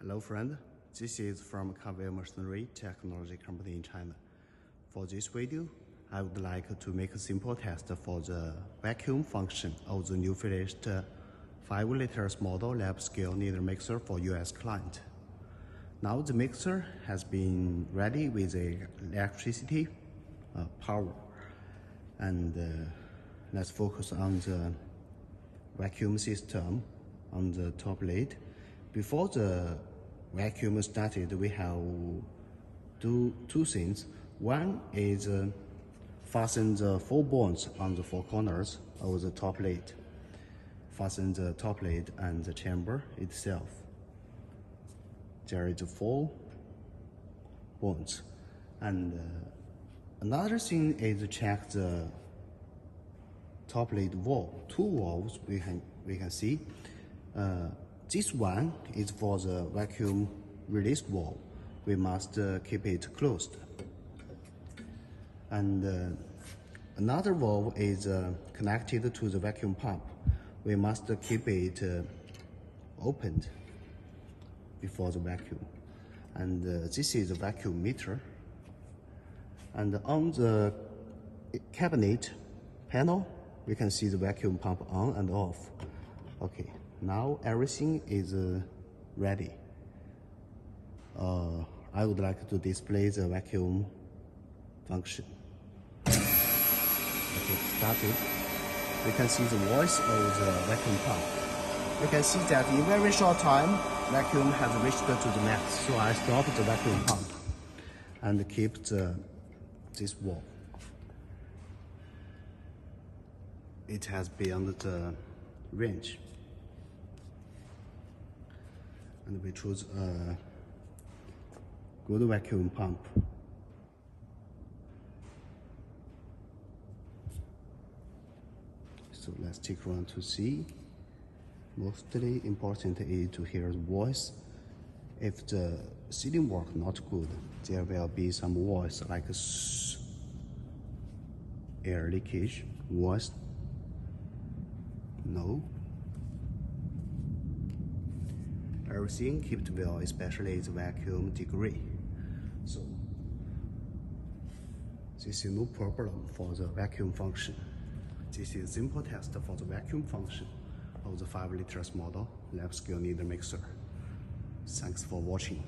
Hello friend, this is from Conveyor Machinery Technology Company in China. For this video, I would like to make a simple test for the vacuum function of the new finished 5 liters model lab scale needle mixer for US client. Now the mixer has been ready with the electricity power, and let's focus on the vacuum system on the top lid. Before the vacuum started, we have do two things. One is fasten the 4 bolts on the 4 corners of the top lid. Fasten the top lid and the chamber itself. There is 4 bolts. And another thing is check the top lid valve. 2 valves we can see. This one is for the vacuum release valve. We must keep it closed. And another valve is connected to the vacuum pump. We must keep it opened before the vacuum. And this is a vacuum meter. And on the cabinet panel, we can see the vacuum pump on and off. Okay. Now everything is ready. I would like to display the vacuum function. Okay, started. We can see the voice of the vacuum pump. We can see that in very short time, vacuum has reached to the max. So I stop the vacuum pump and keep this valve. It has beyond the range. And we choose a good vacuum pump. So let's take one to see. Mostly important is to hear the voice. If the sealing work not good, there will be some voice like air leakage, voice, no. Everything kept well, especially the vacuum degree. So this is no problem for the vacuum function. This is a simple test for the vacuum function of the 5 liters model lab scale needle mixer. Thanks for watching.